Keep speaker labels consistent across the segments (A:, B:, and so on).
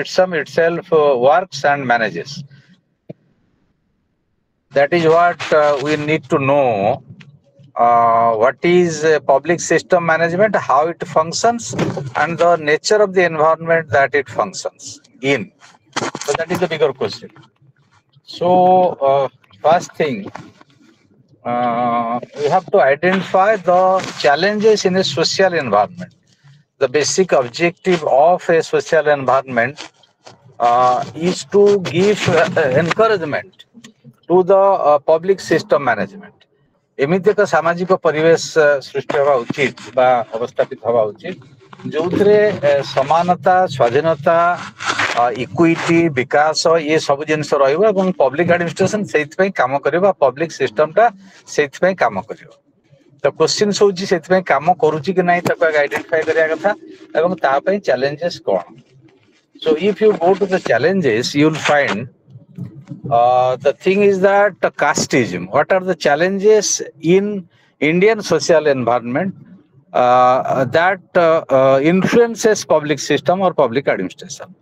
A: system itself works and manages. That is what we need to know. What is public system management, how it functions, and the nature of the environment that it functions in. So that is the bigger question. So first thing, we have to identify the challenges in a social environment. The basic objective of a social environment is to give encouragement to the public system management. ଏମିତି ଏକ ସାମାଜିକ ପରିବେଶ ସୃଷ୍ଟି ହେବା ଉଚିତ ବା ଅବସ୍ଥାପିତ ହେବା ଉଚିତ ଯୋଉଥିରେ ସମାନତା, ସ୍ୱାଧୀନତା, ଇକ୍ୱିଟି, ବିକାଶ ଏ ସବୁ ଜିନିଷ ରହିବ ଏବଂ ପବ୍ଲିକ ଆଡମିନିଷ୍ଟ୍ରେସନ ସେଇଥିପାଇଁ କାମ କରିବ, ପବ୍ଲିକ ସିଷ୍ଟମଟା ସେଇଥିପାଇଁ କାମ କରିବ। ତ କ୍ୱେଶ୍ଚିନ୍ ହଉଛି ସେଥିପାଇଁ କାମ କରୁଛି କି ନାହିଁ ତାକୁ ଆଇଡେଣ୍ଟିଫାଇ କରିବା କଥା ଏବଂ ତା ପାଇଁ ଚ୍ୟାଲେଞ୍ଜେସ୍ କ'ଣ। So if you go to the challenges, you will find the thing is that casteism. What are the challenges in Indian social environment that influences public system or public administration?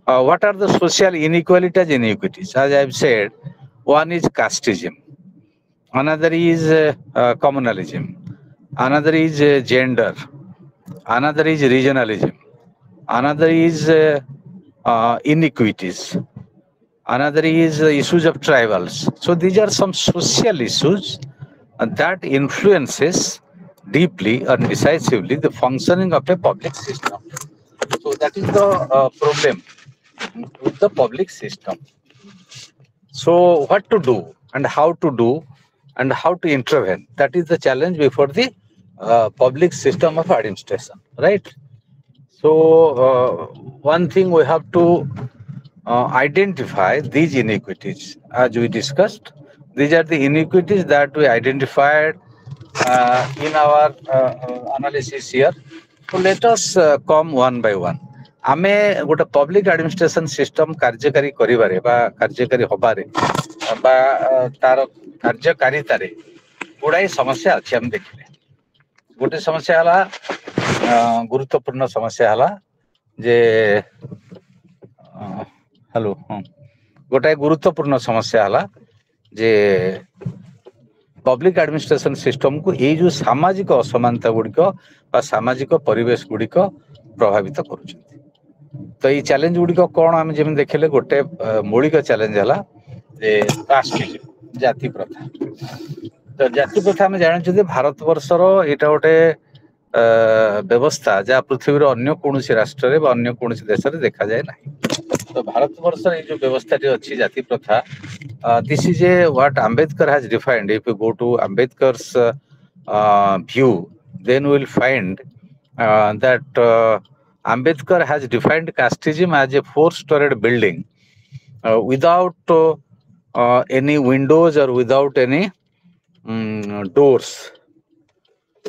A: What are the social inequalities, inequities? As I have said, one is casteism, another is communalism, another is gender, another is regionalism, another is inequities, another is issues of tribals. So these are some social issues that influences deeply and decisively the functioning of a public system. So that is the problem with the public system. So what to do and how to do and how to intervene, that is the challenge before the public system of administration, right? So one thing we have to identify these inequities as we discussed. These are the inequities that we identified in our analysis here. So let us come one by one. ଆମେ ଗୋଟେ public administration system କାର୍ଯ୍ୟକାରୀ କରିବାରେ ବା କାର୍ଯ୍ୟକାରୀ ହବାରେ ବା ତାର କାର୍ଯ୍ୟକାରିତାରେ ଗୁଡାଏ ସମସ୍ୟା ଅଛି। ଆମେ ଦେଖିଲେ ଗୋଟେ ସମସ୍ୟା ହେଲା, ଗୁରୁତ୍ୱପୂର୍ଣ୍ଣ ସମସ୍ୟା ହେଲା ଯେ ହ୍ୟାଲୋ, ହଁ, ଗୋଟାଏ ଗୁରୁତ୍ୱପୂର୍ଣ୍ଣ ସମସ୍ୟା ହେଲା ଯେ ପବ୍ଲିକ ଆଡମିନିଷ୍ଟ୍ରେସନ ସିଷ୍ଟମକୁ ଏଇ ଯୋଉ ସାମାଜିକ ଅସମାନତା ଗୁଡ଼ିକ ବା ସାମାଜିକ ପରିବେଶ ଗୁଡ଼ିକ ପ୍ରଭାବିତ କରୁଛନ୍ତି। ତ ଏଇ ଚ୍ୟାଲେଞ୍ଜ ଗୁଡ଼ିକ କ'ଣ ଆମେ ଯେମିତି ଦେଖିଲେ, ଗୋଟେ ମୌଳିକ ଚ୍ୟାଲେଞ୍ଜ ହେଲା ଯେ କାଷ୍ଟଇଜମ, ଜାତି ପ୍ରଥା। ତ ଜାତି ପ୍ରଥା ଆମେ ଜାଣିଛୁ ଯେ ଭାରତବର୍ଷର ଏଇଟା ଗୋଟେ ବ୍ୟବସ୍ଥା ଯାହା ପୃଥିବୀର ଅନ୍ୟ କୌଣସି ରାଷ୍ଟ୍ରରେ ବା ଅନ୍ୟ କୌଣସି ଦେଶରେ ଦେଖାଯାଏ ନାହିଁ। ତ ଭାରତବର୍ଷର ଏଇ ଯୋଉ ବ୍ୟବସ୍ଥାଟି ଅଛି ଜାତି ପ୍ରଥା, this is a what Ambedkar has defined. If you go to Ambedkar's view, then we will find that Ambedkar has defined casteism as a four-storied building without any windows or without any doors.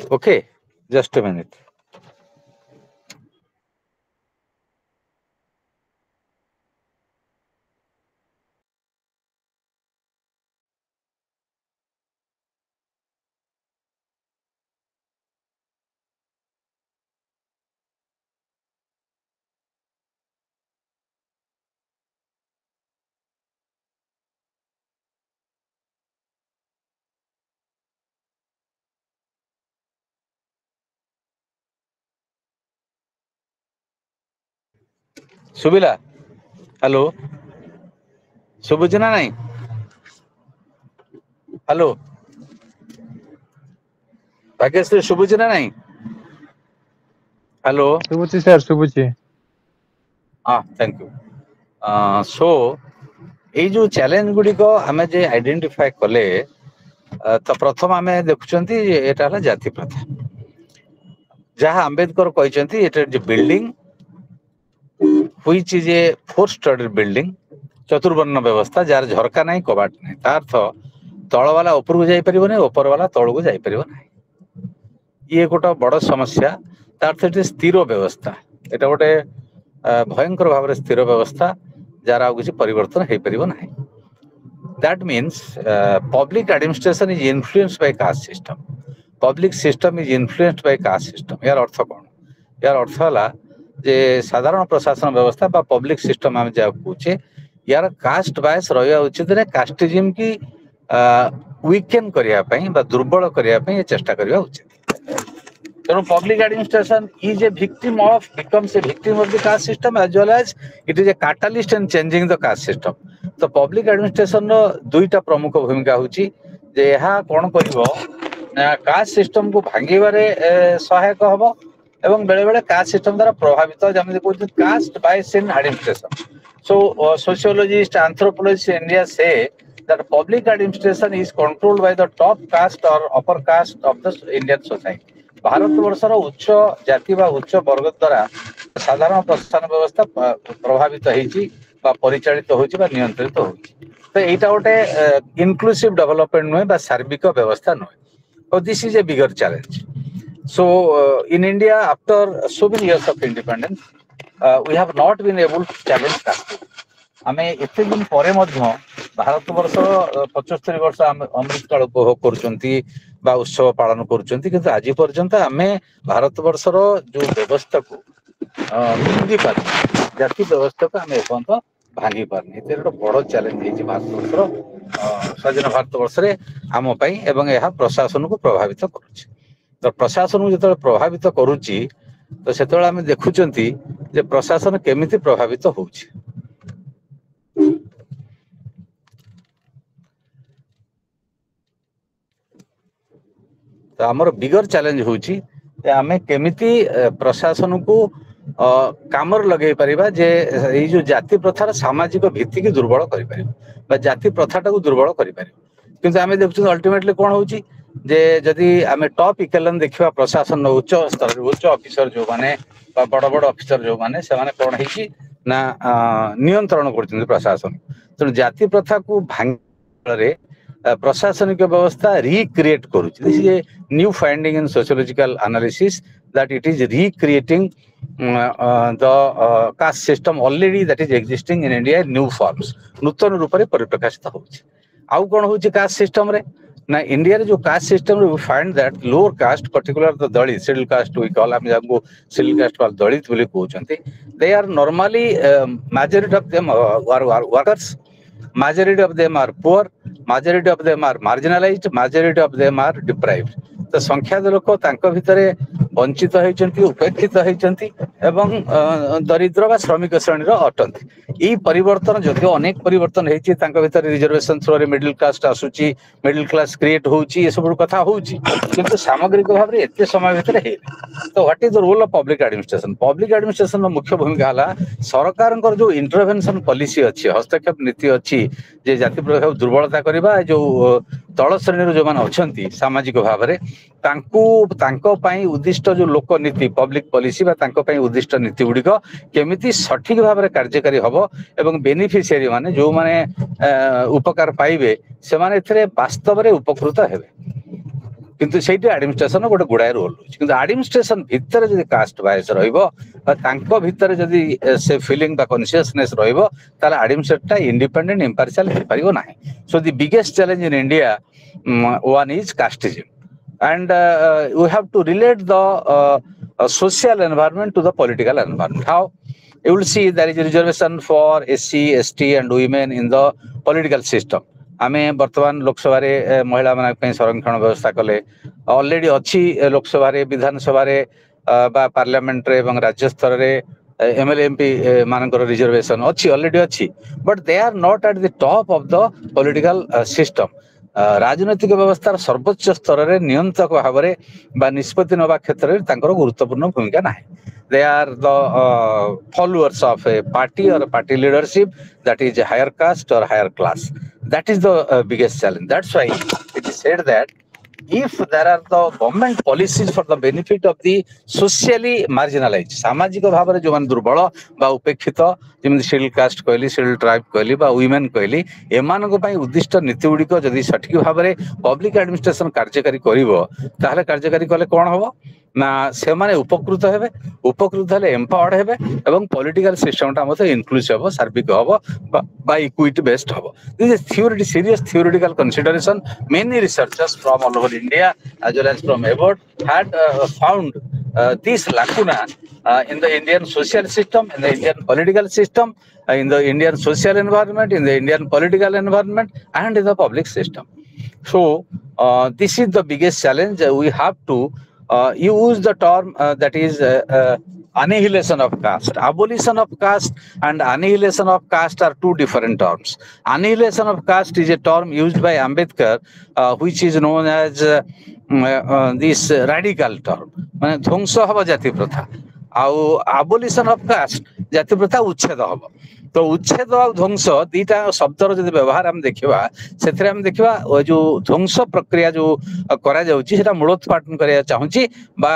A: Okay, just a minute. ଶୁଭିଲା? Hello, ଶୁଭୁଛି ନା ନାଇଁ? Hello Bhagyashree, ଶୁଭୁଛି ନା ନାଇଁ? Hello,
B: ଶୁଭୁଛି sir, ଶୁଭୁଛି।
A: ହଁ, ଥ୍ୟାଙ୍କ ୟୁ। ସୋ ଏଇ ଯୋଉ ଚ୍ୟାଲେଞ୍ଜ ଗୁଡ଼ିକ ଆମେ ଯେ ଆଇଡେଣ୍ଟିଫାଏ କଲେ, ତ ପ୍ରଥମ ଆମେ ଦେଖୁଛନ୍ତି ଏଇଟା ହେଲା ଜାତି ପ୍ରଥା, ଯାହା ଆମ୍ବେଦକର କହିଛନ୍ତି ଏଇଟା building which is a four-storied building, ଚତୁର୍ବର୍ଣ୍ଣ ବ୍ୟବସ୍ଥା ଯାହାର ଝରକା ନାହିଁ, କବାଟ ନାହିଁ। ତା ଅର୍ଥ ତଳ ବାଲା ଉପରକୁ ଯାଇପାରିବ ନାହିଁ, ଉପର ବାଲା ତଳକୁ ଯାଇପାରିବ ନାହିଁ। ଇଏ ଗୋଟେ ବଡ ସମସ୍ୟା। ତା ଅର୍ଥ ଏଠି ସ୍ଥିର ବ୍ୟବସ୍ଥା, ଏଟା ଗୋଟେ ଭୟଙ୍କର ଭାବରେ ସ୍ଥିର ବ୍ୟବସ୍ଥା ଯାହାର ଆଉ କିଛି ପରିବର୍ତ୍ତନ ହେଇପାରିବ ନାହିଁ। That means public administration is influenced by caste system. Public system is influenced by caste system. यार अर्थ कौन? यार अर्थ होला जे साधारण प्रशासन व्यवस्था बा पब्लिक सिस्टम आम जहाँ कहे यार कास्ट बायस रहा उचित ने कास्टिज्म की वीकेन करने दुर्बल करने चेष्टा करने उचित तेणु public administration is a victim of becomes a victim of the caste system as well as it is a catalyst in changing the caste system तो पब्लिक एडमिनिस्ट्रेशन रो दुईटा प्रमुख भूमिका होची जे यहा कोन करिवो कास्ट सिस्टम को भांगीबारे सहायक हबो एवं बेले बेले कास्ट सिस्टम द्वारा प्रभावित जमि कहते caste bias in administration so sociologist anthropologist in India से that public administration is controlled by the top caste or upper caste of the Indian society भारत वर्षर उच्च जाति बा उच्च वर्ग द्वारा साधारण प्रशासन व्यवस्था प्रभावित होईची बा परिचालित होईची बा नियंत्रित होईची तो एटा गोटे इनक्लूसिव डेवलपमेंट नुहे बा सार्विक व्यवस्था नुहे और this is a bigger challenge so in India after so many years of independence we have not been able to challenge caste आमे एते दिन परे मध्य भारत वर्ष 75 वर्ष अमृत काल उपभोग करचंती बा उत्सव पालन करचंती किंतु आज पर्यंत आमे भारत वर्षर जो व्यवस्था को भांगी पार जाति व्यवस्था को आमे एपंत भांगी पारनी एते एक बड़ चैलेंज हेची भारत वर्षर स्वाधीन भारत वर्ष रे आम पई एवं यह प्रशासन को प्रभावित करूची तो प्रशासन को जतले प्रभावित करूची तो सेतले आमे देखुचंती जे प्रशासन केमिति प्रभावित होउची तो आमर बिगर चैलेंज होची आमे केमिति प्रशासन को कामर लगे परिबा जे ए जो जाति प्रथार सामाजिक भित्ति की दुर्बल करि परिबा बा जाति प्रथाटा को दुर्बल करि परिबा किंतु आमे देखछु अल्टीमेटली कोन होची जे जदि आमे टॉप इकेलन देखिबा प्रशासन उच्च स्तर उच्च ऑफिसर जो माने बा बड़ बड़ ऑफिसर जो माने से माने कोन हिची ना नियंत्रण करछन प्रशासन तो जाति प्रथा को भांगरे प्रशासनिक व्यवस्था रिक्रिएट करूची this is a new finding in sociological analysis that it is recreating the caste system already that is existing in India new forms नूतन रूप में परिप्रकाशित होची आउ कोन होची कास्ट सिस्टम रे ना इंडिया रे जो कास्ट सिस्टम रे we find that lower caste particular the Dalit scheduled caste we call हम जाको शेड्यूल कास्ट वाल दलित बोली कहउचंती they are normally majority of them are workers majority of them are poor majority of them are marginalized majority of them are deprived तो संख्या लोक तांको भितरे वंचित होइचंती उपेक्षित होइचंती एवं दरिद्र बा श्रमिक श्रेणी रो अटंती ई परिवर्तन जदि अनेक परिवर्तन हेची तांको भितरे रिजर्वेशन थ्रो रे मिडिल कास्ट आसुची मिडिल क्लास क्रिएट होउची ए सब कथा होउची किंतु सामग्रिक भाव रे एते समय भितरे हे तो what is the role of public administration मुख्य भूमिका हला सरकारनकर जो इंटरवेंशन पॉलिसी अछि हस्तक्षेप नीति अछि जे जाति प्रभाव दुर्बलता करबा जो तळ श्रेणी रो जो मान अछंती सामाजिक भाव रे तांको पई उद्दिष्ट जो लोक नीति पब्लिक पॉलिसी बा तांको पई उद्दिष्ट नीति गुडी को केमिति सठिक भाव रे कार्यकारी हबो एवं बेनिफिशियरी माने जो माने उपकार पाइबे से माने एथरे वास्तव रे उपकृत हेबे किंतु सेठी एडमिनिस्ट्रेशन गोटे गुडाय रोल होछि किंतु एडमिनिस्ट्रेशन भितर जदि कास्ट बायस रहइबो बा तांको भितर जदि से फीलिंग बा कॉन्शियसनेस रहइबो ताला एडमिनिस्ट्रेटटा इंडिपेंडेंट इंपार्शियल हे परिबो नाही so the biggest challenge in India one is casteism and we have to relate the social environment to the political environment how you will see there is a reservation for SC ST and women in the political system आमे वर्तमान लोकसभा रे महिला मानक पे संरक्षण व्यवस्था कले already अछि लोकसभा रे विधानसभा रे बा पार्लियामेंट रे एवं राज्य स्तर रे एमएलए एमपी मानकर रिजर्वेशन अछि ऑलरेडी अछि but they are not at the top of the political system राजनैतिक व्यवस्था सर्वोच्च स्तर रे नियंत्रक भाव रे बा निष्पत्ति नबा क्षेत्र रे तांकर गुरुत्वपूर्ण भूमिका नाही they are the followers of a party or a party leadership that is a higher caste or higher class that is the biggest challenge that's why it is said that if there are the government policies for the benefit of the socially marginalized सामाजिक भाव रे जो मान दुर्बल बा उपेक्षित Zeme schedule caste कहली schedule tribe कहली बा वुमेन कहली एमान को पई उद्दिष्ट नीति गुडी को जदि सठिक भाव रे पब्लिक एडमिनिस्ट्रेशन कार्यकारी करिवो ताहले कार्यकारी कले कोन होबो ନା ସେମାନେ ଉପକୃତ ହେବେ, ଉପକୃତ ହେଲେ ଏମ୍ପାୱାର୍ଡ ହେବେ ଏବଂ ପଲିଟିକାଲ ସିଷ୍ଟମଟା ମଧ୍ୟ ଇନକ୍ଲୁସିଭ ହବ, ସାର୍ବିକ ହବ ବା ଇକ୍ୱିଟି ବେସ୍ଡ ହବ. This is a serious theoretical consideration. Many researchers from all over India as well as from abroad had found this lacuna in the Indian social system, in the Indian political system, in the Indian social environment, in the Indian political environment, and in the public system. So this is the biggest challenge. We have to use the term that is annihilation of caste. Abolition of caste and annihilation of caste are two different terms. Annihilation of caste is a term used by Ambedkar, which is known as this radical term. মানে ধ্বংস হব জাতি প্রথা, ଆଉ abolition of caste জাতি প্রথা উচ্ছেদ হব. তো উচ্ছেদ ଆଉ ଧ୍ୱଂସ ଦିଟା ଶବ୍ଦର ଯଦି ବ୍ୟବହାର ଆମେ ଦେଖିବା, ସେଥିରେ ଆମେ ଦେଖିବା ଯୋଉ ଧ୍ୱଂସ ପ୍ରକ୍ରିୟା ଯୋଉ କରାଯାଉଛି ସେଟା ମୂଳୋତ୍ପାଟନ କରିବାକୁ ଚାହୁଁଛି ବା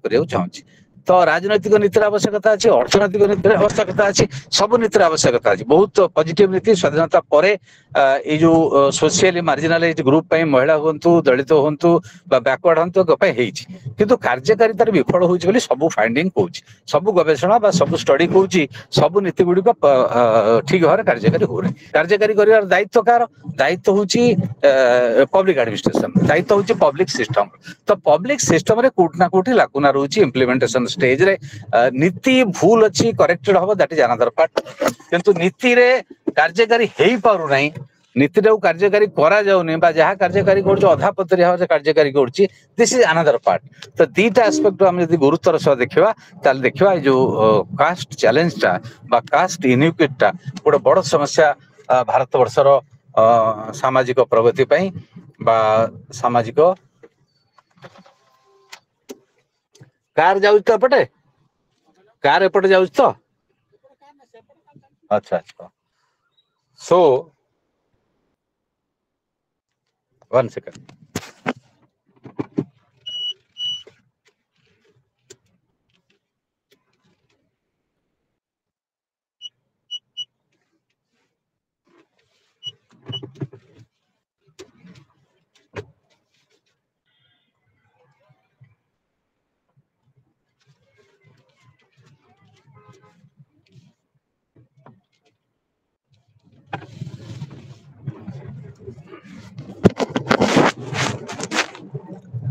A: କରିବାକୁ ଚାହୁଁଛି. ତ ରାଜନୈତିକ ନୀତିର ଆବଶ୍ୟକତା ଅଛି, ଅର୍ଥନୈତିକ ନୀତିର ଆବଶ୍ୟକତା ଅଛି, ସବୁ ନୀତିର ଆବଶ୍ୟକତା ଅଛି. ବହୁତ ପଜିଟିଭ ନୀତି ସ୍ୱାଧୀନତା ପରେ ଏଇ ଯୋଉ ସୋସିଆଲି ମାର୍ଜିନାଲାଇଜ ଗ୍ରୁପ ପାଇଁ ମହିଳା ହୁଅନ୍ତୁ, ଦଳିତ ହୁଅନ୍ତୁ ବା ବ୍ୟାକୱାର୍ଡ ହୁଅନ୍ତୁ ପାଇଁ ହେଇଛି, କିନ୍ତୁ କାର୍ଯ୍ୟକାରିତାରେ ବିଫଳ ହଉଛି ବୋଲି ସବୁ ଫାଇଣ୍ଡିଂ କହୁଛି, ସବୁ ଗବେଷଣା ବା ସବୁ ଷ୍ଟଡି କହୁଛି ସବୁ ନୀତି ଗୁଡିକ ଠିକ ଭାବରେ କାର୍ଯ୍ୟକାରୀ ହଉନି. କାର୍ଯ୍ୟକାରୀ କରିବାର ଦାୟିତ୍ୱ କାହାର? ଦାୟିତ୍ୱ ହଉଛି ପବ୍ଲିକ ଆଡମିନିଷ୍ଟ୍ରେସନ, ଦାୟିତ୍ୱ ହଉଛି ପବ୍ଲିକ ସିଷ୍ଟମ. ତ ପବ୍ଲିକ ସିଷ୍ଟମରେ କୋଉଠି ନା କୋଉଠି ଲାକୁନା ରହୁଛି ଇମ୍ପ୍ଲିମେଣ୍ଟେସନ ଷ୍ଟେଜରେ. ନୀତି ଭୁଲ ଅଛି, କରେକ୍ଟେଡ ହବ, ଦ୍ୟାଟ ଇଜ ଆନାଦର ପାର୍ଟ. କିନ୍ତୁ ନୀତିରେ କାର୍ଯ୍ୟକାରୀ ହେଇପାରୁନାହିଁ, ନୀତିଟାକୁ କାର୍ଯ୍ୟକାରୀ କରାଯାଉନି ବା ଯାହା କାର୍ଯ୍ୟକାରୀ କରୁଛି ଅଧାପତରି ଭାବରେ କାର୍ଯ୍ୟକାରୀ କରୁଛି, ଦିସ୍ ଇଜ ଆନାଦର ପାର୍ଟ. ତ ଦିଟା ଆସ୍ପେକ୍ଟ ଆମେ ଯଦି ଗୁରୁତ୍ୱର ସହ ଦେଖିବା, ତାହେଲେ ଦେଖିବା ଏଇ ଯୋଉ କାଷ୍ଟ ଚ୍ୟାଲେଞ୍ଜଟା ବା କାଷ୍ଟ ଇନଇକ୍ୱିଟିଟା ଗୋଟେ ବଡ ସମସ୍ୟା ଭାରତ ବର୍ଷର ସାମାଜିକ ପ୍ରଗତି ପାଇଁ ବା ସାମାଜିକ. କାର ଯାଉଛି ତ ଏପଟେ, କାର ଏପଟେ ଯାଉଛି ତ, ଆଚ୍ଛା ଆଚ୍ଛା. So one second.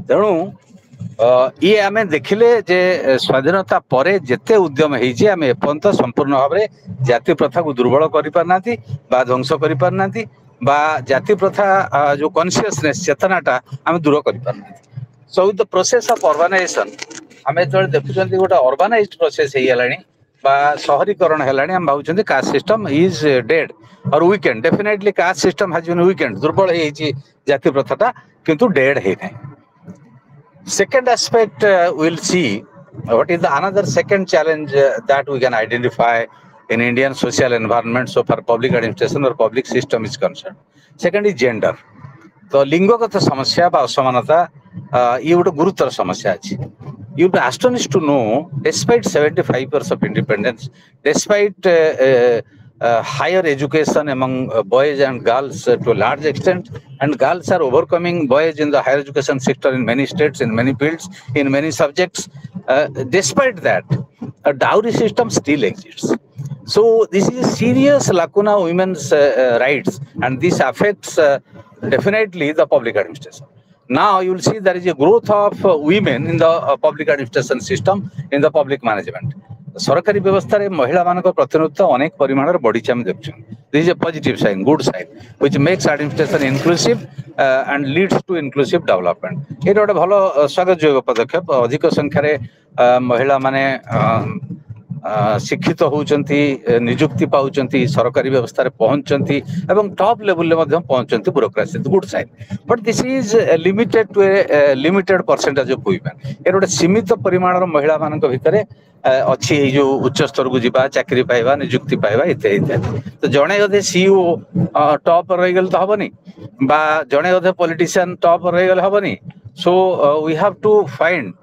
A: ତେଣୁ ଇଏ ଆମେ ଦେଖିଲେ ଯେ ସ୍ୱାଧୀନତା ପରେ ଯେତେ ଉଦ୍ୟମ ହେଇଛି ଆମେ ଏପର୍ଯ୍ୟନ୍ତ ସମ୍ପୂର୍ଣ୍ଣ ଭାବରେ ଜାତି ପ୍ରଥାକୁ ଦୁର୍ବଳ କରିପାରିନାହାନ୍ତି ବା ଧ୍ୱଂସ କରିପାରିନାହାନ୍ତି ବା ଜାତି ପ୍ରଥା ଯୋଉ କନସିୟସନେସ୍ ଚେତନାଟା ଆମେ ଦୂର କରିପାରିନାହାନ୍ତି. So with the process of urbanisation ଆମେ ଯେତେବେଳେ ଦେଖୁଛନ୍ତି ଗୋଟେ ଅର୍ବାନାଇଜଡ ପ୍ରୋସେସ୍ ହେଇଗଲାଣି ବା ସହରୀକରଣ ହେଲାଣି, ଆମେ ଭାବୁଛନ୍ତି caste system is dead or weakened. Definitely caste system has been weakened, ଦୁର୍ବଳ ହେଇଯାଇଛି ଜାତି ପ୍ରଥାଟା, କିନ୍ତୁ ଡେଡ୍ ହେଇନାହିଁ. Second aspect we'll see what is the another second challenge that we can identify in Indian social environment so far public administration or public system is concerned. Second is gender. तो लिंगगत समस्या बा असमानता ये गोटे गुरुतर समस्या अछि. You will be astonished to know, despite 75 years of independence, despite higher education among boys and girls to a large extent, and girls are overcoming boys in the higher education sector in many states, in many fields, in many subjects. Despite that, a dowry system still exists. So this is a serious lacuna of women's rights, and this affects definitely the public administration. Now you will see there is a growth of women in the public administration system, in the public management. सरकारी व्यवस्था रे महिला मानक प्रतिनिधित्व अनेक परिमाणर बढ़ीचे हम देखछन. This is a positive sign, good sign, which makes administration inclusive and leads to inclusive development. ये गोटे भलो स्वागत योग्य पदक्षेप. अधिक संख्या रे महिला माने शिक्षित होउचंती, नियुक्ति पाउचंती, सरकारी व्यवस्था रे पहुंचंती एवं टॉप लेवल ले मध्यम पहुंचंती bureaucracy. Good sign. But this is limited to a limited percentage of women. ए गोटे सीमित परिमाणर महिला मानक भितरे अच्छी जो उच्च स्तर को जीवा, चाकरी पाइबा, नियुक्ति पाइबा इत्यादि इत्यादि. तो जणे अधे सीईओ टॉप रही गल तो हबनी बा जणे अधे पॉलिटिशियन टॉप रही गल हबनी. So we have to find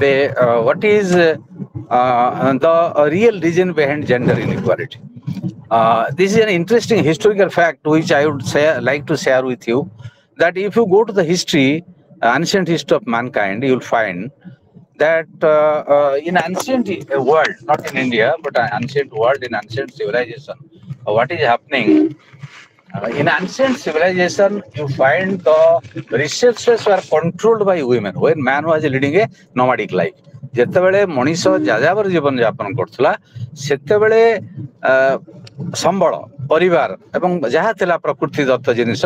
A: the what is the real reason behind gender inequality. This is an interesting historical fact which I would say like to share with you, that if you go to the history, ancient history of mankind, you'll find that in ancient world, not in India, but ancient world, in ancient civilization, what is happening? In ancient civilization, you find the resources were controlled by women when man was leading a nomadic life. ଯେତେବେଳେ ମଣିଷ ଯାଯାବର ଜୀବନ ଯାପନ କରୁଥିଲା ସେତେବେଳେ ସମ୍ବଳ ପରିବାର ଏବଂ ଯାହା ଥିଲା ପ୍ରକୃତି ଦତ୍ତ ଜିନିଷ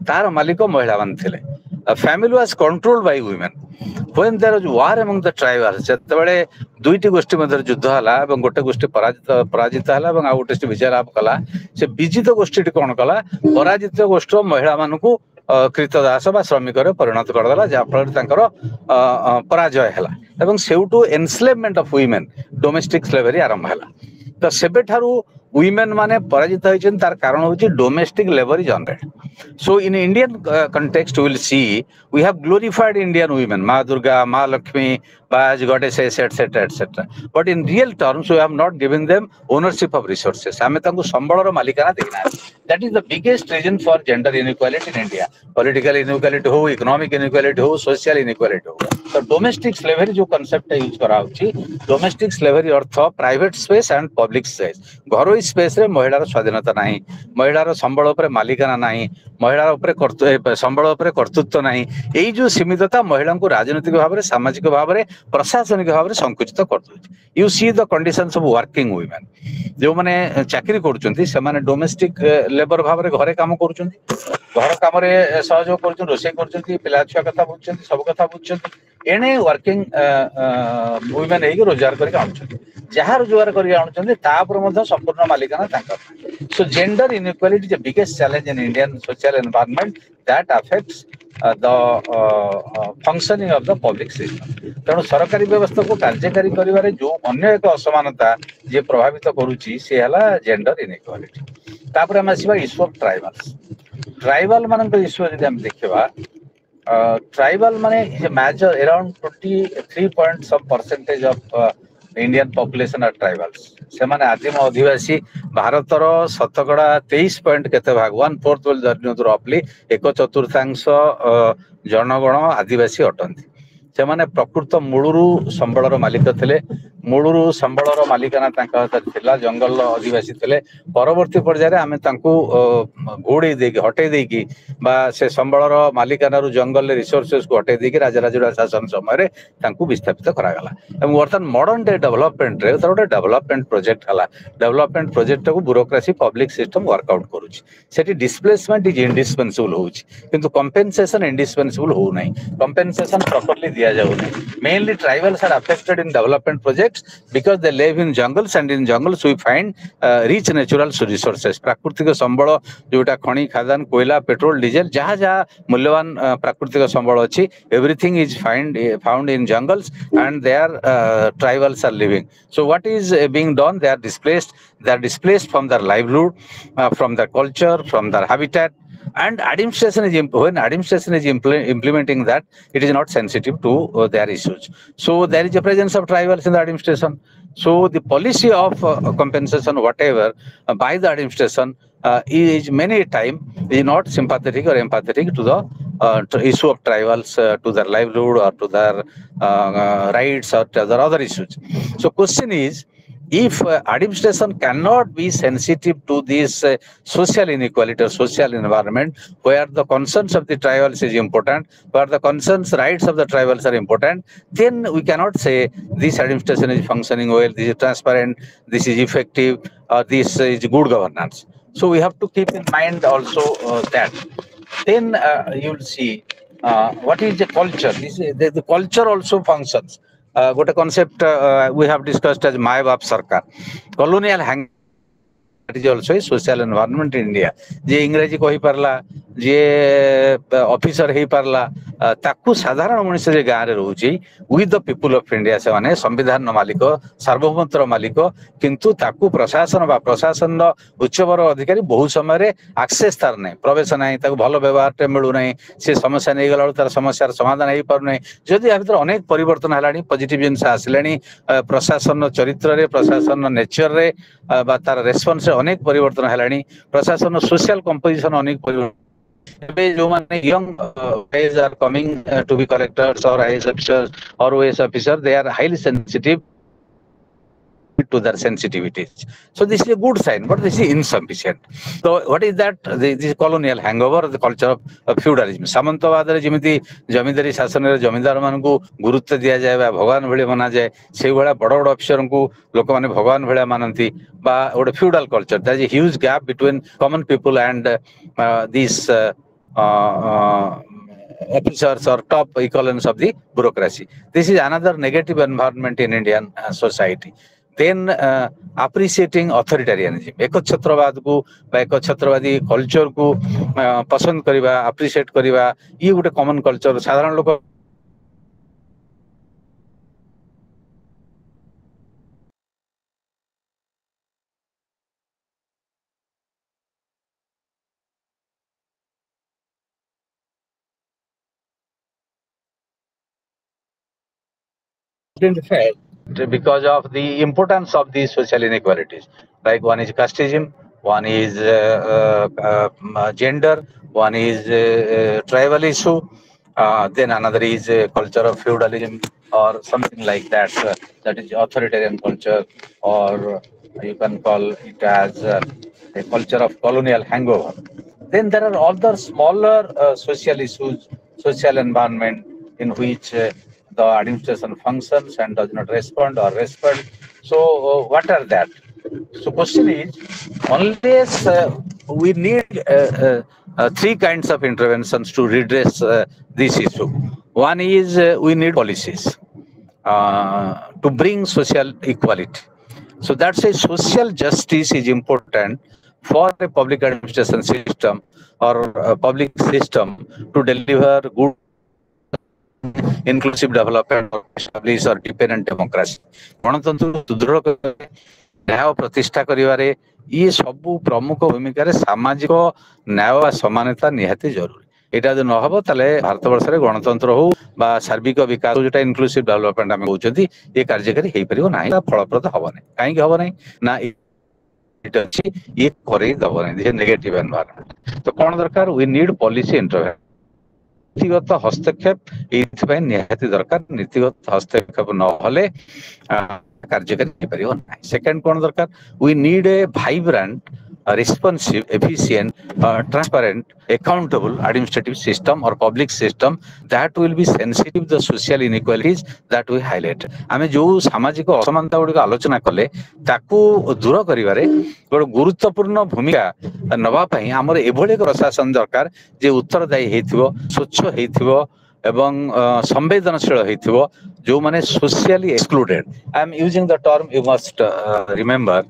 A: ତାର ମାଲିକ ମହିଳାମାନେ ଥିଲେ. Family was controlled by women. When there was war among the tribals, ଯେତେବେଳେ ଦୁଇଟି ଗୋଷ୍ଠୀ ମଧ୍ୟରେ ଯୁଦ୍ଧ ହେଲା ଏବଂ ଗୋଟେ ଗୋଷ୍ଠୀ ପରାଜିତ ହେଲା ଏବଂ ଆଉ ଗୋଟେ ବିଜୟ ଲାଭ କଲା, ସେ ବିଜିତ ଗୋଷ୍ଠୀଟି କଣ କଲା, ପରାଜିତ ଗୋଷ୍ଠୀର ମହିଳାମାନଙ୍କୁ କ୍ରୀତଦାସ ବା ଶ୍ରମିକରେ ପରିଣତ କରିଦେଲା, ଯାହାଫଳରେ ତାଙ୍କର ପରାଜୟ ହେଲା ଏବଂ ସେଉଠୁ ଏନସ୍ଲେଭମେଣ୍ଟ ଅଫ ୱିମେନ୍, ଡୋମେଷ୍ଟିକ ସ୍ଲେଭେରୀ ଆରମ୍ଭ ହେଲା. ତ ସେବେଠାରୁ women ମାନେ ପରାଜିତ ହେଇଛନ୍ତି, ତାର କାରଣ ହେଉଛି domestic labour is unrated. So in Indian context, we will see we have glorified Indian women, Ma Durga, Ma Lakshmi, as goddesses, etc., etc. But in real terms, we have not given them ownership of resources. ଆମେ ତାଙ୍କୁ ସମ୍ବଳର ମାଲିକାନା ଦେଇନାହାନ୍ତି. That is the biggest reason for gender inequality in India. Political inequality हो, economic inequality हो, social inequality हो. तो domestic slavery जो concept यूज कराउची, domestic slavery अर्थ private space and public space. घरोई स्पेस रे महिलार स्वाधीनता नाही, महिलार संबळ उपरे मालिकाना नाही, महिलार उपरे संबळ उपरे कर्तृत्व नाही. एई जो सीमितता महिला को राजनीतिक भाव में, सामाजिक भाव में, प्रशासनिक भाव में संकुचित कर दउची. You see the conditions of working women. जो माने चाकरी करूचंती से माने डोमेस्टिक लेबर भाव में घरे काम करूचंती, घर काम रे सहयोग करूचंती, रोषे करूचंती, पिला छुआ कथा बुझचंती, सब कथा बुझचंती. एने वर्किंग वुमेन हेई रोजगार करके आउचंती, जहाँ रोजगार करके आउचंती तापर मध्य संपूर्ण मालिकाना ताकर. So gender inequality is the biggest challenge in Indian social environment that affects the functioning of the public system. तेणु सरकारी व्यवस्था को कार्यकारी करिवारे जो अन्य एक असमानता जे प्रभावित करूची से हला जेंडर इनइक्वालिटी. तापर हम आसीबा इश्यू ऑफ ट्राइबल्स. ट्राइबल मानक इश्यू यदि हम देखिबा, ट्राइबल माने is a major around 23% of Indian population are tribals. से माने आदिम आदिवासी भारतर शतकड़ा 23 पॉइंट केते भाग 1/4 बोल धरनियंतु रफली 1/4 जनगण आदिवासी अटंती. से माने प्रकृत मूलरू संबळर मालिक थिले, मूलरू संबळर मालिकाना तांका थिला, जंगल आदिवासी थिले. परवर्ती पर्याय रे आमे तांकू घोड़ी देकी हटे देकी बा से संबळर मालिकानारू जंगल रिसोर्सेस को हटे देकी राजराजुड़ा शासन समय रे तांकू विस्थापित करा गला. एवं वर्तमान मॉडर्न डे डेवलपमेंट रे तोटे डेवलपमेंट प्रोजेक्ट हला. डेवलपमेंट प्रोजेक्ट को ब्यूरोक्रेसी पब्लिक सिस्टम वर्कआउट करूची. सेठी डिस्प्लेसमेंट इज इंडिस्पेंसिबल होउची, किंतु कंपेंसेशन इंडिस्पेंसिबल हो नाही. कंपेंसेशन प्रॉपर्ली दिया जाउ नाही. Mainly tribals are affected in development projects because they live in jungles and in jungles we find rich natural resources. प्राकृतिक संबळ जोटा खनि खादान कोयला पेट्रोल डीजल जहाँ जहाँ मूल्यवान प्राकृतिक संबळ अछि, everything is found in jungles and their tribals are living. So what is being done? They are displaced from their livelihood, from their culture, from their habitat. And administration is when administration is implementing that, it is not sensitive to their issues. So there is a presence of tribals in the administration. So the policy of compensation, whatever by the administration, is many time is not sympathetic or empathetic to the issue of tribals, to their livelihood or to their rights or to their other issues. So question is, if administration cannot be sensitive to this social inequality or social environment where the concerns of the tribals is important, where the concerns, rights of the tribals are important, then we cannot say this administration is functioning well, this is transparent, this is effective, or this is good governance. So we have to keep in mind also that. Then you will see what is the culture. The culture also functions. Got a concept we have discussed as Mai Bap Sarkar. Colonial hang. That is also a social environment in India. जे इंग्रजी कही पारला, जे officer हे पारला, ताकू साधारण मनुष्य जे गाँव रे रहउची with the people of India से माने संविधान मालिक, सार्वभौमत्व मालिक, किंतु ताकू प्रशासन बा प्रशासन उच्चवर अधिकारी बहुत समय रे एक्सेस तार नै, प्रवेश नै, ताकू भलो व्यवहार टे मिलु नै, से समस्या नै गला तार समस्यार समाधान हे पारु नै. जदि आ भितर अनेक परिवर्तन हलानी, पॉजिटिव जिंस आसलानी, प्रशासन चरित्र रे, प्रशासन नेचर रे बा तार रेस्पॉन्स रे अनेक परिवर्तन हलानी, प्रशासन सोशल कंपोजिशन अनेक परिवर्तन जो माने young guys are coming to be collectors or IAS officers or OAS officer, they are highly sensitive to their sensitivities. So this is a good sign, but this is insufficient. So what is that? This colonial hangover, the culture of feudalism. ସାମନ୍ତବାଦରେ ଯେମିତି ଜମିଦାରୀ ଶାସନରେ ଜମିଦାର ମାନଙ୍କୁ ଗୁରୁତ୍ୱ ଦିଆଯାଏ ବା ଭଗବାନ ଭଳି ମନାଯାଏ, ସେଇଭଳିଆ ବଡ ବଡ ଅଫିସରଙ୍କୁ ଲୋକମାନେ ଭଗବାନ ଭଳିଆ ମାନନ୍ତି ବା ଗୋଟେ feudal culture. There is a huge gap between common people and these officers or top echelons of the bureaucracy. This is another negative environment in Indian society. Then appreciating authoritarianism, एकछत्रवाद को बा एकछत्रवादी कल्चर को पसंद करिबा, appreciate करिबा, ये गोटे common culture साधारण लोक identified because of the importance of these social inequalities. Like one is casteism, one is gender, one is tribal issue, then another is culture of feudalism or something like that. That is authoritarian culture, or you can call it as a culture of colonial hangover. Then there are other smaller social issues, social environment in which the administration functions and does not respond or respond. So what are that? So question is, unless we need three kinds of interventions to redress this issue. One is we need policies to bring social equality. So that's a social justice is important for a public administration system or a public system to deliver good inclusive development or establish or dependent democracy. गणतंत्र सुदृढ़ न्याय प्रतिष्ठा करिवारे ये सबु प्रमुख भूमिका रे सामाजिक न्याय व समानता निहाती जरूरी. एटा जो नहबो ताले भारत वर्ष रे गणतंत्र हो बा सार्विक विकास जोटा इनक्लूसिव डेवलपमेंट आमे कहउछथि ये कार्यकारी हेई परिबो नाही बा फलप्रद हबो नै. काहे कि हबो नै ना इटा अछि ये करे दबो नै. This negative environment. तो कोन दरकार वी नीड पॉलिसी इंटरवेंशन. नीतिगत हस्तक्षेप एथिपाई निहाती दरकार. नीतिगत हस्तक्षेप नहले कार्यकारी हेई ना. सेकंड कोन दरकार we need a vibrant responsive, efficient, transparent, accountable administrative system or public system that will be sensitive to the social inequalities that we highlight. आमे जो सामाजिक असमानता गुडी आलोचना कले ताकू दूर करिवारे गोटे गुरुत्वपूर्ण भूमिका नबा पई हमर एभले प्रशासन दरकार जे उत्तरदायी हेथिबो, स्वच्छ हेथिबो एवं संवेदनशील हेथिबो, जो माने socially excluded. I am using the term, you must remember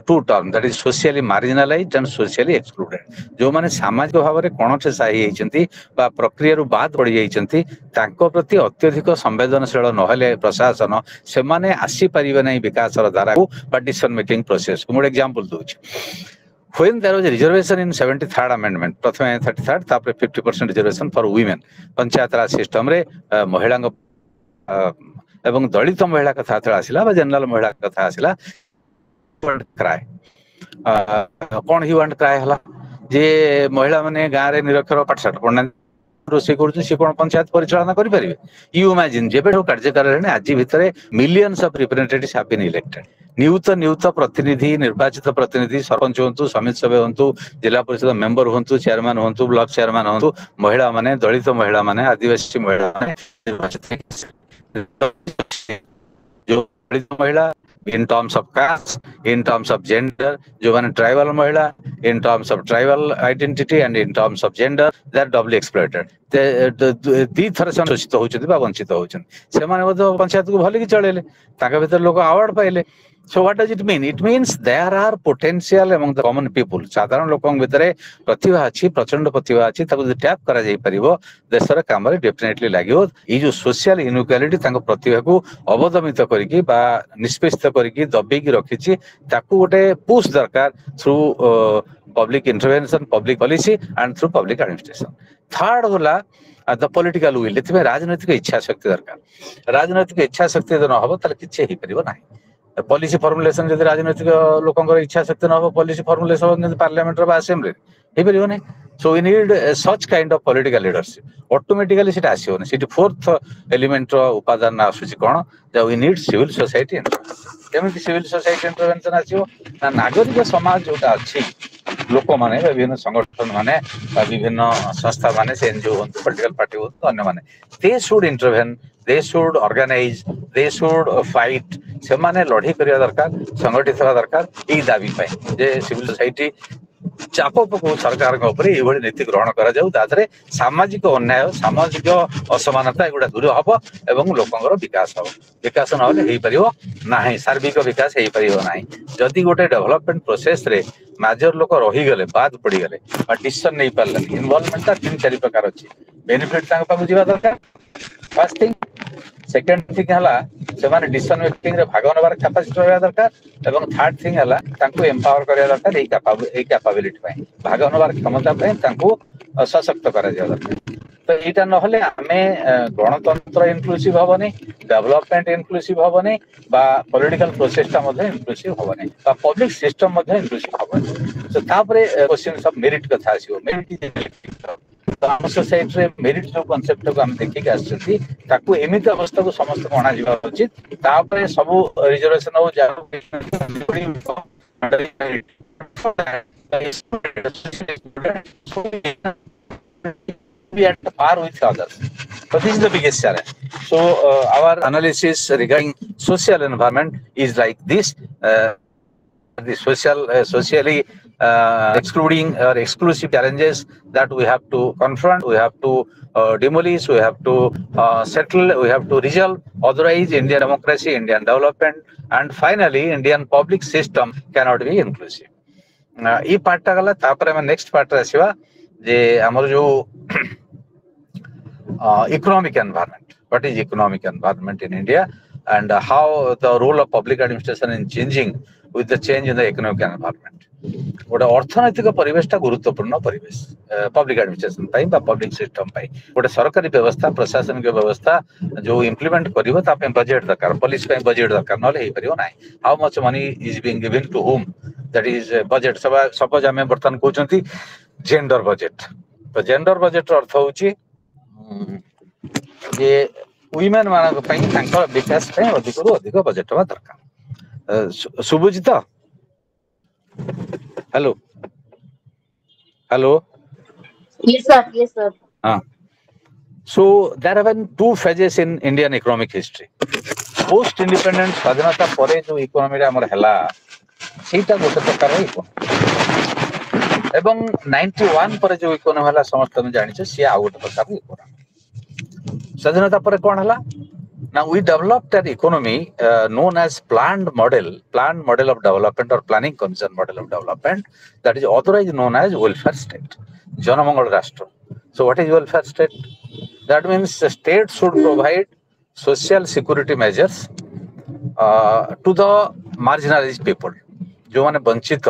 A: two terms, that is socially marginalized and socially excluded. जो माने सामाजिक भाव में कौन साही होती प्रक्रिया बाद पड़ जाती प्रति अत्यधिक संवेदनशील नहले प्रशासन से माने आसी पारिबे नहीं विकास धारा को डिसीजन मेकिंग प्रोसेस को. मोटे example दूची. When there was a reservation in 73rd amendment, प्रथमे 33rd तापर 50% reservation for women panchayat Raj system रे महिला एवं दलित महिला कथा आसिला बा जनरल महिला कथा आसिला. क्राय कौन ही वांट क्राय हला जे महिला माने गाँ रे निरक्षर पाठशाठ पढ़ना रोषे करूछ से कोन पंचायत परिचालना करि परिबे. यू इमेजिन जेबे कार्यकारी रे आज भितरे millions of representatives have been elected. नियुक्त प्रतिनिधि, निर्वाचित प्रतिनिधि, सरपंच होंतु, समिति सभ्य होंतु, जिला परिषद मेंबर होंतु, चेयरमैन होंतु, ब्लॉक चेयरमैन होंतु, महिला माने, दलित महिला माने, आदिवासी महिला माने जो दलित महिला in terms of caste, in terms of gender, जो माने ट्राइबल महिला in terms of tribal identity and in terms of gender, they are doubly exploited. दी थर से शोषित होउछथि बा वंचित होउछन. से माने बोध पंचायत को भले कि चलेले ताका भीतर लोक अवार्ड पाइले. So what does it mean? It means there are potential among the common people. साधारण लोकन भितरे प्रतिभा अछि, प्रचंड प्रतिभा अछि, ताको जे टैप करा जाई परिबो देशर काम रे डेफिनेटली लागियो. ई जो सोशल इनइक्वालिटी ताको प्रतिभा को अवदमित करिकि बा निष्पेषित करिकि दबेकी रखिछि, ताको गोटे पुश दरकार through public intervention, public policy and through public administration. Third होला the political will. एथिबे राजनीतिक इच्छा शक्ति दरकार. राजनीतिक इच्छा शक्ति न हबो ताले किछि हे परिबो नाही. पॉलिसी फॉर्मुलेशन जदि राजनीतिक लोकंकर इच्छा शक्ति न हो, पॉलिसी फॉर्मुलेशन पार्लियामेंट रो असेंबली हे परिबो नै. So we need such kind of political leadership. Automatically it asiboni. It fourth element upadana asuchi kono that we need civil society intervention. Keମିତି civil society intervention ଆସିବ ନା ନାଗରିକ ସମାଜ ଯୋଉଟା ଅଛି ଲୋକମାନେ ବିଭିନ୍ନ ସଂଗଠନ ମାନେ ବା ବିଭିନ୍ନ ସଂସ୍ଥା ମାନେ ସେ ଏନଜିଓ ହୁଅନ୍ତୁ ପଲିଟିକାଲ ପାର୍ଟି ହୁଅନ୍ତୁ ଅନ୍ୟମାନେ they should intervene, they should organize, they should fight. ସେମାନେ ଲଢେଇ କରିବା ଦରକାର, ସଂଗଠିତ ହେବା ଦରକାର ଏଇ ଦାବି ପାଇଁ ଯେ ସିଭିଲ ସୋସାଇଟି ଚାପ ପକଉ ସରକାରଙ୍କ ଉପରେ ଏଇଭଳି ନୀତି ଗ୍ରହଣ କରାଯାଉ ତା ଦେହରେ ସାମାଜିକ ଅନ୍ୟାୟ ସାମାଜିକ ଅସମାନତା ଏଗୁଡା ଦୂର ହବ ଏବଂ ଲୋକଙ୍କର ବିକାଶ ହବ। ବିକାଶ ନହେଲେ ହେଇପାରିବ ନାହିଁ, ସାର୍ବିକ ବିକାଶ ହେଇପାରିବ ନାହିଁ। ଯଦି ଗୋଟେ ଡେଭଲପମେଣ୍ଟ ପ୍ରୋସେସରେ ମେଜର ଲୋକ ରହିଗଲେ ବାଦ ପଡିଗଲେ ବା ଡିସିସନ ନେଇ ପାରିଲେନି, ଇନଭଲଭମେଣ୍ଟଟା 3-4 ପ୍ରକାର ଅଛି। ବେନିଫିଟ ତାଙ୍କ ପାଖକୁ ଯିବା ଦରକାର ଫାର୍ଷ୍ଟ ଥିଙ୍ଗ। ସେକେଣ୍ଡ ଥିଙ୍ଗ ହେଲା ସେମାନେ ଡିସିସନ ମେକିଂ ରେ ଭାଗ ନେବାର କାପାସିଟି ରହିବା ଦରକାର ଏବଂ ଥାର୍ଡ ଥିଙ୍ଗ ହେଲା ତାଙ୍କୁ ଏମ୍ପାୱାର କରିବା ଦରକାର ଏଇ କ୍ୟାପାବିଲିଟି ପାଇଁ, ଭାଗ ନେବାର କ୍ଷମତା ପାଇଁ ତାଙ୍କୁ ସଶକ୍ତ କରାଯିବା ଦରକାର। ତ ଏଇଟା ନହେଲେ ଆମେ ଗଣତନ୍ତ୍ର ଇନକ୍ଲୁସିଭ ହବନି, ଡେଭଲପମେଣ୍ଟ ଇନକ୍ଲୁସିଭ ହବନି ବା ପଲିଟିକାଲ ପ୍ରୋସେସଟା ମଧ୍ୟ ଇନକ୍ଲୁସିଭ ହବନି ବା ପବ୍ଲିକ ସିଷ୍ଟମ ମଧ୍ୟ ଇନକ୍ଲୁସିଭ ହବନି। ତ ତାପରେ କ୍ୱେଶ୍ଚିନ୍ସ ଅଫ ମେରିଟ କଥା ଆସିବ। ତ ଆମ ସୋସାଇଟିରେ ମେରିଟ ଯୋଉ କନସେପ୍ଟକୁ ଆମେ ଦେଖିକି ଆସିଛନ୍ତି ତାକୁ ଏମିତି ଅବସ୍ଥାକୁ ସମସ୍ତଙ୍କୁ ଅଣାଯିବା ଉଚିତ, ତାପରେ ସବୁ ରିଜର୍ଭେସନ ହଉ be at par with others. So this is the biggest challenge. So our analysis regarding social environment is like this. The socially excluding or exclusive challenges that we have to confront, we have to demolish, we have to settle, we have to resolve. Otherwise, Indian democracy, Indian development, and finally, Indian public system cannot be inclusive. ई पार्टा गला तापर हम next part रे आसीबा जे हमर जो economic environment. What is economic environment in India and how the role of public administration is changing with the change in the economic environment. गोटे अर्थनैतिक परिवेशटा गुरुत्वपूर्ण परिवेश public administration पाई बा public system पाई गोटे सरकारी व्यवस्था प्रशासनिक व्यवस्था जो इम्प्लीमेंट करिवो ता पे बजेट दरकार, पुलिस पे बजेट दरकार, नले हे परियो नाही। How much money is being given to home, that is budget. Suppose आमे बर्तन कहउचंती जेंडर बजेट। तो जेंडर बजेट अर्थ होउची जे वुमेन मानक पई तांकर विकास पई अधिकरू अधिक बजेट बा दरकार। सुबुजी तो hello hello
B: Yes, sir. Yes, sir.
A: So there have been two phases in Indian economic history. Post independent स्वाधीनता परे जो इकोनॉमी रे हमर हला सेटा गोटे प्रकार एवं 91 परे जो इकोनॉमी हला समस्त हम जानि छ से आ गोटे प्रकार इकोनॉमी। स्वाधीनता परे कोन हला now we developed an economy known as planned model of development or planning commission model of development, that is authorized known as welfare state, janamangal rashtra. So what is welfare state? That means the state should provide social security measures to the marginalized people, जो माने वंचित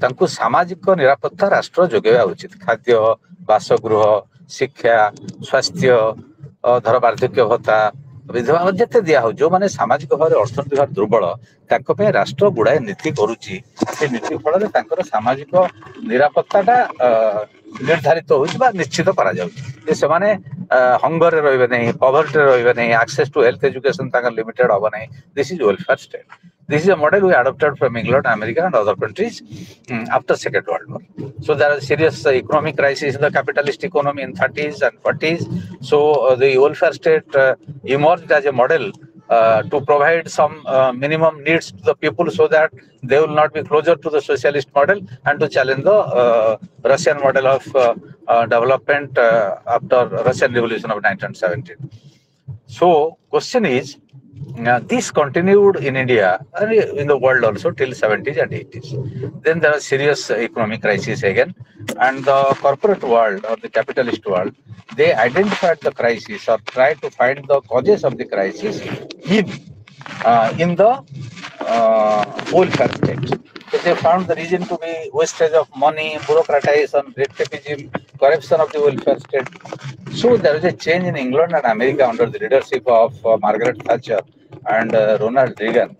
A: तांकु सामाजिक निरापत्ता राष्ट्र जोगेवा उचित। खाद्य, बासगृह, शिक्षा, स्वास्थ्य, धर वार्धक्य भत्ता, विधवा जते दिया हो, जो माने सामाजिक भाव अर्थनैतिक भाव दुर्बल तांको पे राष्ट्र गुड़ाए नीति करूची। से नीति फल तांकर सामाजिक निरापत्ताटा निर्धारित होउची बा निश्चित करा जाउची जे से माने हंगर रे रहबे नहीं, पॉवर्टी रे रहबे नहीं, एक्सेस टू हेल्थ एजुकेशन तांकर लिमिटेड होबे नहीं। This is welfare state. This is a model we adopted from England, America, and other countries after Second World War. So there was serious economic crisis in the capitalist economy in 30s and 40s. So the welfare state emerged as a model to provide some minimum needs to the people so that they will not be closer to the socialist model and to challenge the Russian model of development after Russian Revolution of 1917. So question is, this continued in India and in the world also till 70s and 80s. Then there was serious economic crisis again, and the corporate world or the capitalist world, they identified the crisis or tried to find the causes of the crisis in the welfare state. So they found the reason to be wastage of money, bureaucratization, red tapeism, corruption of the welfare state. So there was a change in England and America under the leadership of Margaret Thatcher and Ronald Reagan,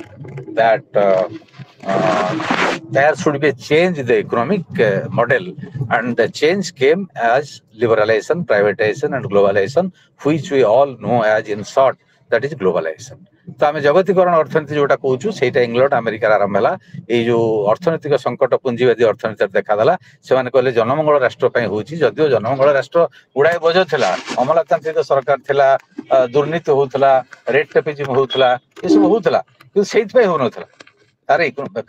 A: that there should be a change in the economic model, and the change came as liberalization, privatization, and globalization, which we all know as, in short, that is globalization. তো আমি জগতীকরণ অর্থনীতি যেটা কହୁଛୁ ସେଇଟା England ଆମେରିକାର ଆରମ୍ଭ ହେଲା। ଏଇ ଯୋଉ ଅର୍ଥନୈତିକ ସଂକଟ ପୁଞ୍ଜିବାଦୀ ଅର୍ଥନୀତିରେ ଦେଖାଦେଲା। ସେମାନେ କହିଲେ ଜନମଙ୍ଗଳ ରାଷ୍ଟ୍ର ପାଇଁ ହଉଛି, ଯଦିଓ ଜନମଙ୍ଗଳ ରାଷ୍ଟ୍ର ଗୁଡାଏ ବୋଝ ଥିଲା, ଅମଲାତାନ୍ତ୍ରିକ ସରକାର ଥିଲା, ଦୁର୍ନୀତି ହଉଥିଲା, ରେଟ୍ ଟେପିଜିମ୍ ହଉଥିଲା, ଏସବୁ ହଉଥିଲା, କିନ୍ତୁ ସେଇଥିପାଇଁ ହଉନଥିଲା। ତାର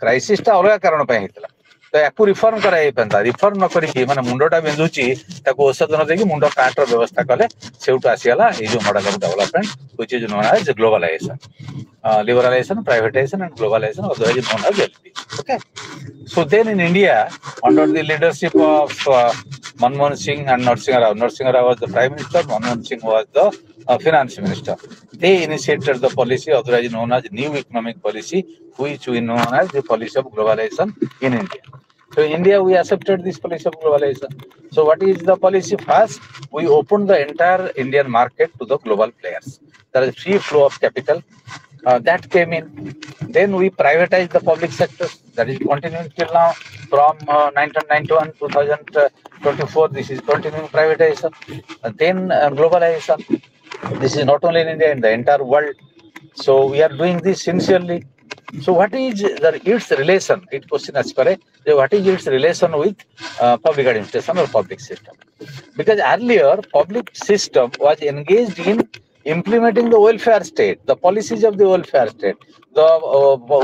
A: କ୍ରାଇସିସଟା ଅଲଗା କାରଣ ପାଇଁ ହେଇଥିଲା। ତ ୟାକୁ ରିଫର୍ମ କରାଯାଇପାରନ୍ତା, ରିଫର୍ମ ନ କରିକି ମାନେ ମୁଣ୍ଡଟା ବିନ୍ଧୁଛି ତାକୁ ଔଷଧ ନ ଦେଇକି ମୁଣ୍ଡ କାଟର ବ୍ୟବସ୍ଥା କଲେ, ସେଇଠୁ ଆସିଗଲା ଏଇ ଯୋଉ model of development which is known as globalization, liberalization, privatization, and globalization, otherwise known as LP. Okay. So then in India, under the leadership of Manmohan Singh and Narasimha Rao was the Prime Minister, Manmohan Singh was the Finance Minister. They initiated the policy otherwise known as New Economic Policy, which we know as the policy of globalization in India. So in India, we accepted this policy of globalization. So what is the policy? First, we opened the entire Indian market to the global players. There is free flow of capital. That came in. Then we privatized the public sector. That is continuing till now. From 1991 2024, this is continuing privatization. Then globalization. This is not only in India, in the entire world. So we are doing this sincerely. So what is its relation? It question as pare, what is its relation with public administration or public system? Because earlier public system was engaged in implementing the welfare state, the policies of the welfare state, the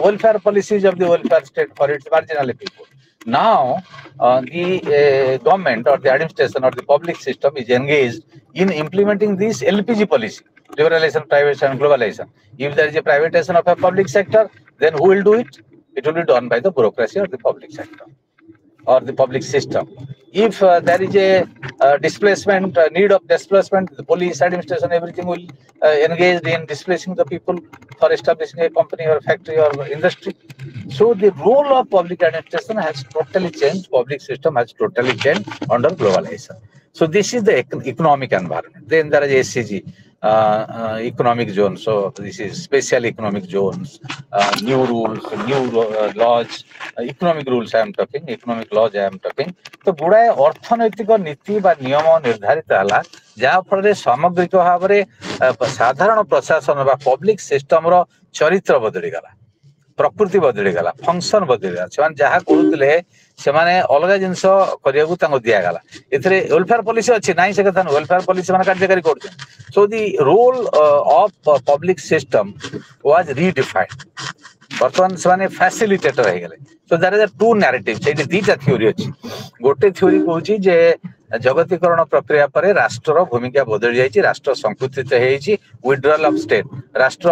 A: welfare policies of the welfare state for its marginal people. Now the government or the administration or the public system is engaged in implementing this LPG policy, liberalization, privatization, and globalization. If there is a privatization of a public sector, then who will do it? It will be done by the bureaucracy or the public sector or the public system. If there is a displacement, need of displacement, the police, administration, everything will engage in displacing the people for establishing a company or factory or industry. So the role of public administration has totally changed. Public system has totally changed under globalization. So this is the economic environment. Then there is SCG, economic zone. So this is special economic zones, new rules, new laws, economic rules I am talking, economic laws I am talking. तो गुड़ाए अर्थनैतिक नीति बा नियम निर्धारित है जहाँ फल सामग्रिक भाव में साधारण प्रशासन बा पब्लिक सिस्टम रो चरित्र बदली गला, प्रकृति बदली गला, फंक्शन बदली गला। से जहाँ करूले से अलग जिनस करने दिगला। एथिरे वेलफेयर पॉलिसी अच्छी ना से कथा वेलफेयर पॉलिसी माने कार्यकारी कर। So the role of public system was redefined. बर्तमान से फैसिलिटेटर हो गले। So there is two narrative, से दीटा थ्योरी अच्छी। गोटे थ्योरी कहूँ जे जगतीकरण प्रक्रिया पर राष्ट्र भूमिका बदली जाइए, राष्ट्र संकुचित विड्रॉल ऑफ स्टेट, राष्ट्र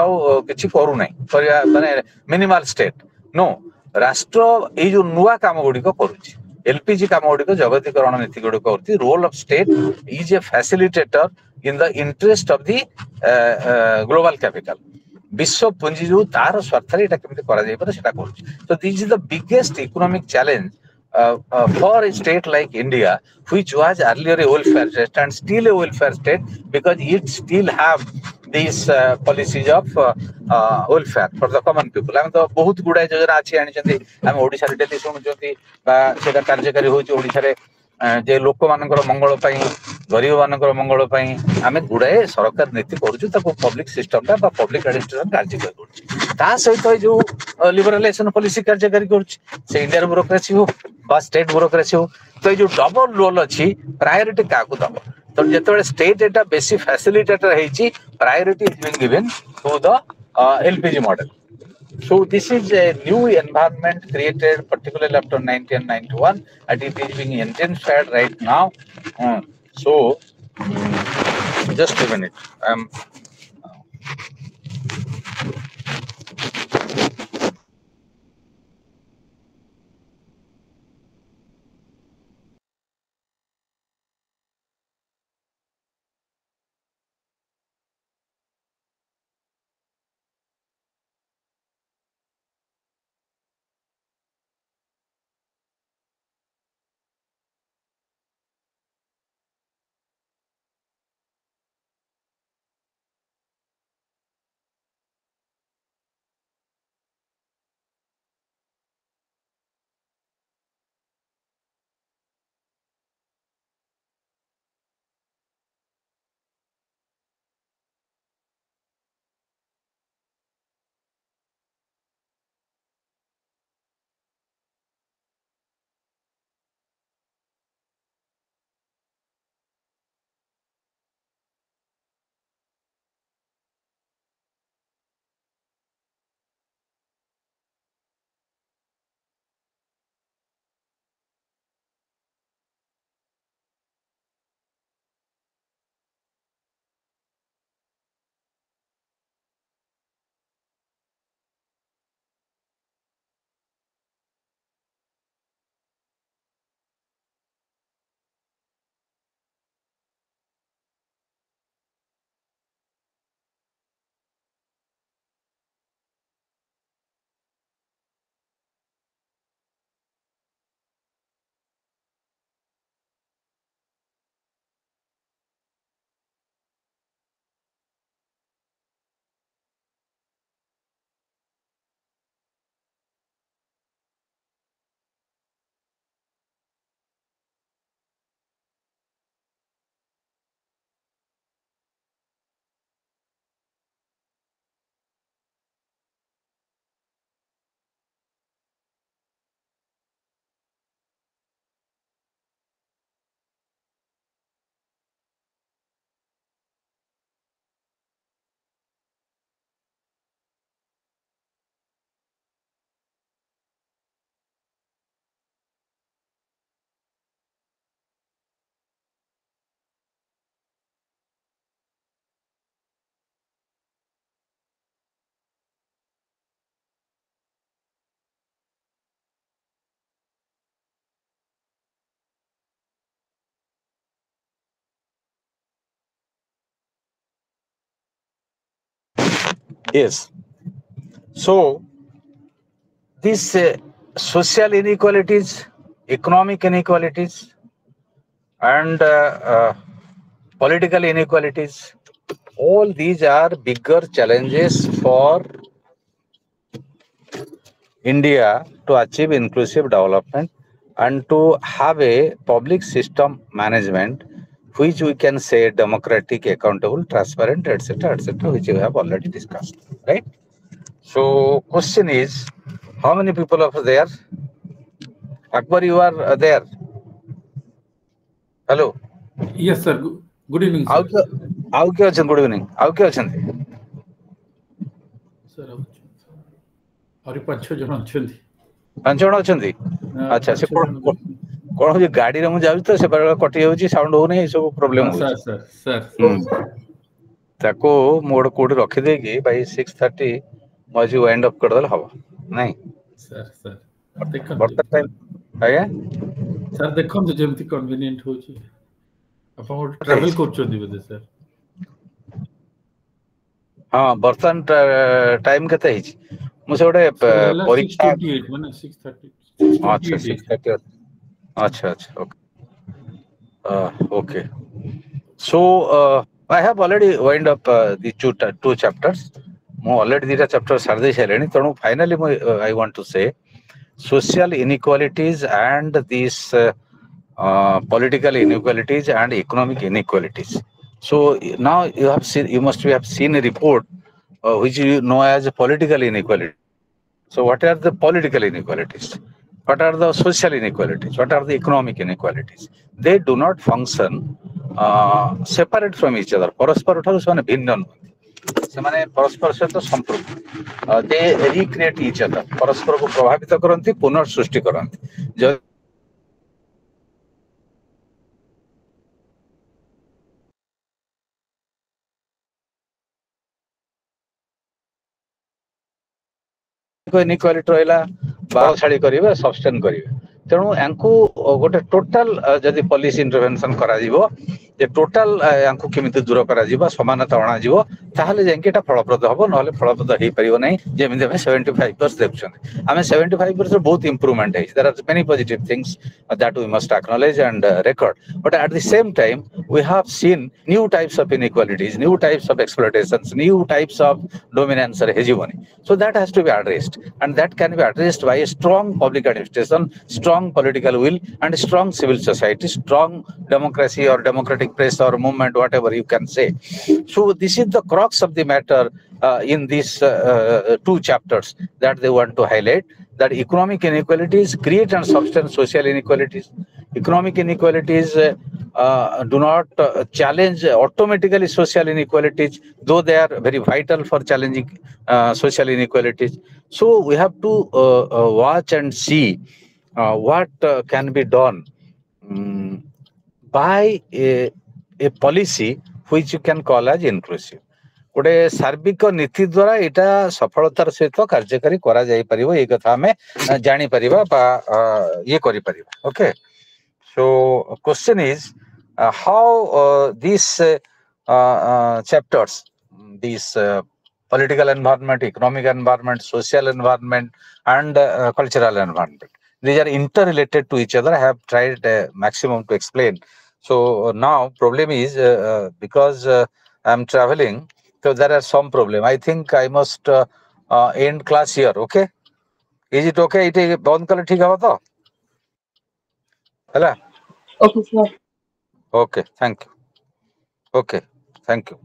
A: किसी करू ना माने मिनिमल स्टेट नो, राष्ट्र ये जो नुआ काम गुड़िक करुच्ची, एलपीजी काम गुड़िक जगतीकरण नीति गुड़िक कर। Role of state is a facilitator in the interest of the global capital. विश्व पुंजी जो तार स्वार्थ तो this is the biggest economic challenge for a state like India, which was earlier a welfare state and still a welfare state, because it still have these policies of welfare for the common people. आम तो बहुत गुड़ाए योजना अच्छी आनी आम ओडिशा रे daily शुणुचंती बा सेटा कार्यकारी होची ओडिशा रे जे लोक मानकर मंगल पई, गरीब मानकर मंगल पई आमे गुड़ाए सरकार नीति करूछु, ताको पब्लिक सिस्टम ता बा पब्लिक एडमिनिस्ट्रेशन कार्यकारी करूछु। ता सहित जो लिबरलाइजेशन पॉलिसी कार्यकारी करूछु, से इंडियन ब्यूरोक्रेसी हो बा स्टेट ब्यूरोक्रेसी हो, तो ये जो डबल रोल अच्छी प्रायोरिटी क्या दब। तो जो स्टेट एटा बेसी फैसिलिटेटर है, priority is being given to the LPG model. So this is a new environment created particularly after 1991 and it is being intensified right now. So just a minute. Yes. So these social inequalities, economic inequalities, and political inequalities, all these are bigger challenges for India to achieve inclusive development and to have a public system management which we can say democratic, accountable, transparent, etc., which we have already discussed, right? So question is, how many people are there? Akbar, you are there? Hello.
C: Yes, sir. Good evening,
A: ଆଉ
C: sir.
A: କିଏ ଆଉ କିଏ ଅଛନ୍ତି? Good evening. ଆଉ କିଏ ଅଛନ୍ତି?
C: Sir, ଆହୁରି 5-6 ଜଣ ଅଛନ୍ତି।
A: 5 ଜଣ ଅଛନ୍ତି? ଆଚ୍ଛା, ସେ
C: 5-6 ଜଣ
A: କଣ ହଉଛି, ଗାଡିରେ ମୁଁ ଯାଉଛି ତ ସେ ବେଳେ କଟି ଯାଉଛି, ସାଉଣ୍ଡ ହଉନି, ଏଇ ସବୁ ପ୍ରୋବ୍ଲେମ ହଉଛି। ତାକୁ ମୁଁ ଗୋଟେ କୋଉଠି ରଖିଦେଇକି ବାଇ 6:30 ମୁଁ ଆଜି ୱାଇଣ୍ଡ ଅପ୍ କରିଦେଲେ ହବ ନାଇଁ?
C: ସାର୍
A: ବର୍ତ୍ତମାନ ଟାଇମ୍ ଆଜ୍ଞା
C: ସାର୍ ଦେଖନ୍ତୁ ଯେମିତି କନଭିନିଏଣ୍ଟ ହଉଛି। ଆପଣ ଟ୍ରାଭେଲ କରୁଛନ୍ତି ବୋଧେ ସାର୍?
A: ହଁ, ବର୍ତ୍ତମାନ ଟାଇମ୍ କେତେ ହେଇଛି? ମୁଁ ସେ ଗୋଟେ ପରୀକ୍ଷା।
C: 6:28 ମାନେ 6:30
A: ଆଚ୍ଛା, 6:30। ଆଚ୍ଛା, okay. Okay. So I have already wind up the two chapters. ମୁଁ already ଦିଟା chapter ସାରି ଦେଇ ସାରିଲିଣି। ତେଣୁ finally I want to say social inequalities and these political inequalities and economic inequalities. So now you must have seen a report which you know as political inequality. So what are the political inequalities? What are the social inequalities? What are the economic inequalities? They do not function separate from each other. परस्पर ଠାରୁ ସେମାନେ ଭିନ୍ନ ନୁହନ୍ତି। ସେମାନେ ପରସ୍ପର ସହିତ ସମ୍ପୃକ୍ତ। They recreate each other. ପରସ୍ପରକୁ ପ୍ରଭାବିତ କରନ୍ତି, ପୁନଃ ସୃଷ୍ଟି କରନ୍ତି। inequality ରହିଲା, ବଳଶାଳୀ କରିବେ, ସବଷ୍ଟେନ୍ କରିବେ। ତେଣୁ ୟାଙ୍କୁ ଗୋଟେ ଟୋଟାଲ ଯଦି ପଲିସି ଇଣ୍ଟରଭେନସନ କରାଯିବ, ଯେ ଟୋଟାଲ ୟାଙ୍କୁ କେମିତି ଦୂର କରାଯିବ, ସମାନତା ଅଣାଯିବ, ତାହେଲେ ଯାଇକି ଏଟା ଫଳପ୍ରଦ ହବ, ନହେଲେ ଫଳପ୍ରଦ ହେଇପାରିବ ନାହିଁ। ଯେମିତି ଆମେ 75% ଦେଖୁଛନ୍ତି, ଆମେ 75% ବହୁତ ଇମ୍ପ୍ରୁଭମେଣ୍ଟ ହେଇଛି। There are many positive things that we must acknowledge and record, but at the same time we have seen new types of inequalities, new types of exploitations, new types of dominance or hegemony. So that has to be addressed, and that can be addressed by a strong public administration, strong political will, and strong civil society, strong democracy or democratic press or movement, whatever you can say. So this is the crux of the matter in these two chapters that they want to highlight, that economic inequalities create and substance social inequalities. Economic inequalities do not challenge automatically social inequalities, though they are very vital for challenging social inequalities. So we have to watch and see what can be done by a policy which you can call as inclusive. ଗୋଟେ ସାର୍ବିକ ନୀତି ଦ୍ୱାରା ଏଇଟା ସଫଳତାର ସହିତ କାର୍ଯ୍ୟକାରୀ କରାଯାଇପାରିବ, ଏଇ କଥା ଆମେ ଜାଣିପାରିବା ବା ଇଏ କରିପାରିବା। Okay, so question is how these chapters, these political environment, economic environment, social environment, and cultural environment, these are interrelated to each other. I have tried maximum to explain. So now problem is because I am traveling, so there are some problem. I think I must end class here. Okay, is it okay? It बंद कले ठीक है तो? ହେଲା?
B: Okay, sir.
A: Okay, thank you. Okay, thank you.